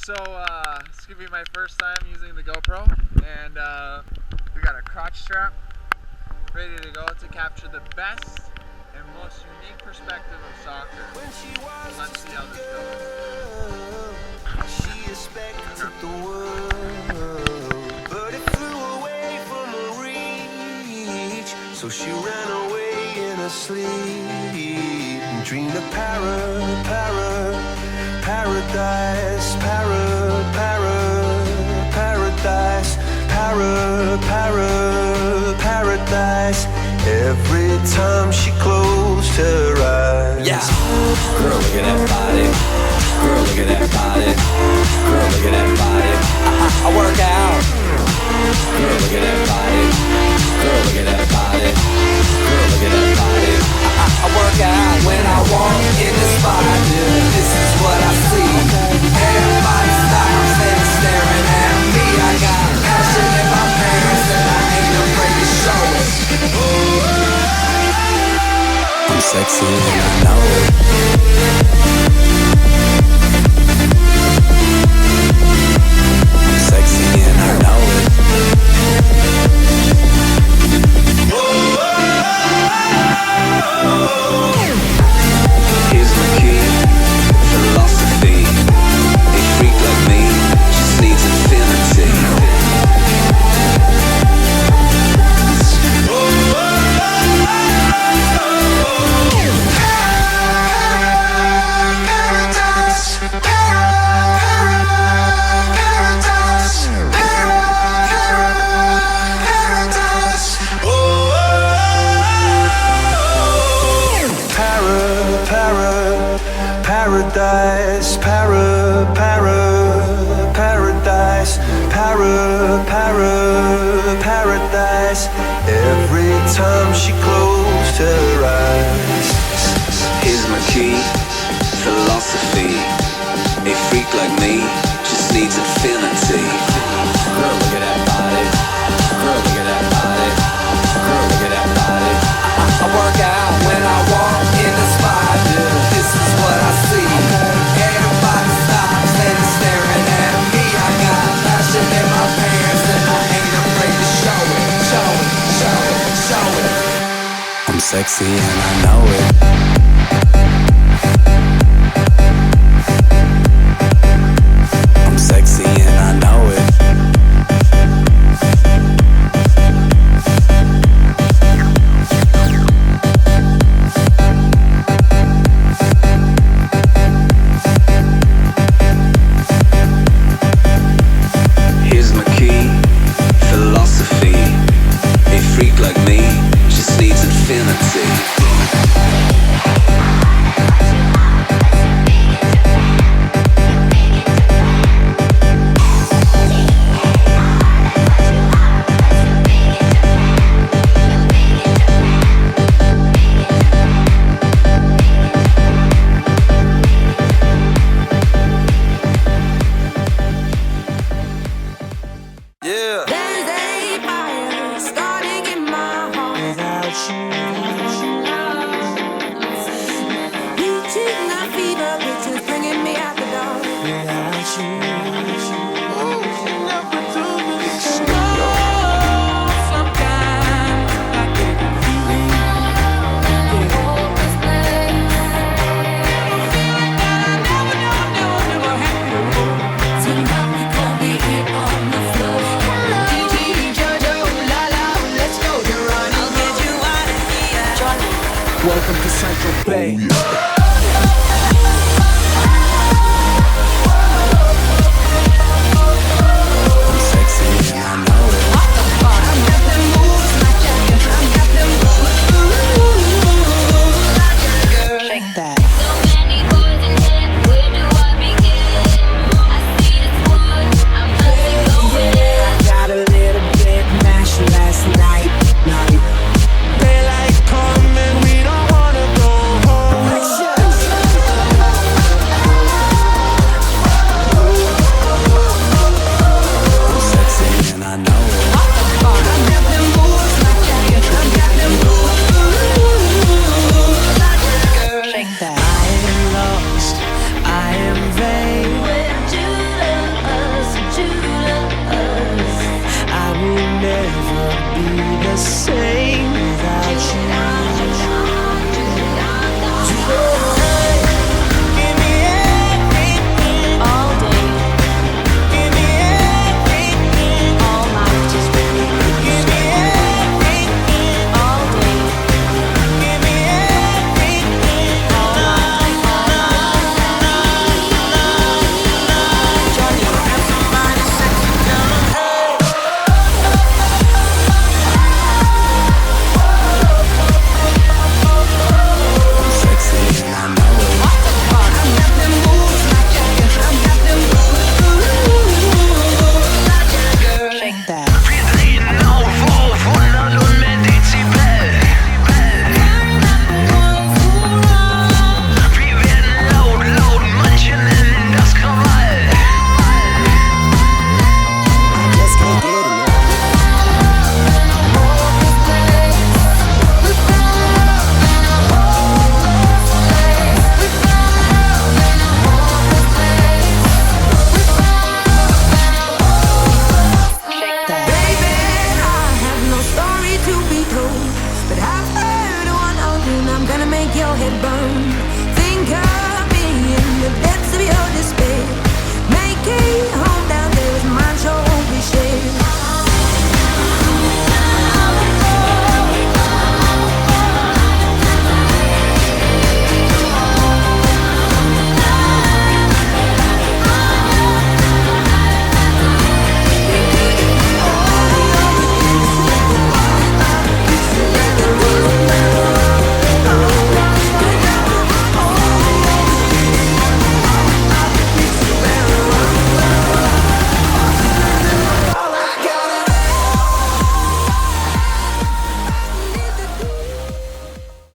This could be my first time using the GoPro, and we got a crotch strap ready to go to capture the best and most unique perspective of soccer. So let's see how this goes. She expected the world, but it flew away from her reach. So she ran away in her sleep and dreamed of paradise, paradise, paradise. Every time she closed her eyes. Yeah. Girl, look at that body. Girl, look at that body. Girl, look at that body. I work out. Girl, look at that body. Girl, look at that body. Girl, look at that body. I work out when I walk in the spot. This is what I see. Everybody stops and staring at me. I got passion in my pants and I ain't afraid to show it. I'm sexy and I know it. I'm sexy and I know it. Here's my key, philosophy. A freak like me just needs infinity. Paradise, paradise. Every time she closed her eyes. Here's my key, philosophy. A freak like me just needs infinity. Girl, look at that body. Girl, look at that body. Girl, look at that body. I work out when I walk in the spot. This is what I see. Everybody stops and is staring at me. I got passion in my pants and I ain't afraid to show it. Show it, show it, show it. I'm sexy and I know it. I'm sexy and I know it. Here's my key, philosophy. A freak like me just needs infinity. Yeah. There's a fire starting in my heart Without you, reaching my fever pitch is bringing me out the door. without you. Sometimes I get a feeling hopeless place. Feeling that I never had before. Tonight we gon' be here on the floor. DJ Jojo, la la, let's go to run. I'll get you out of here. Welcome to Central Bay.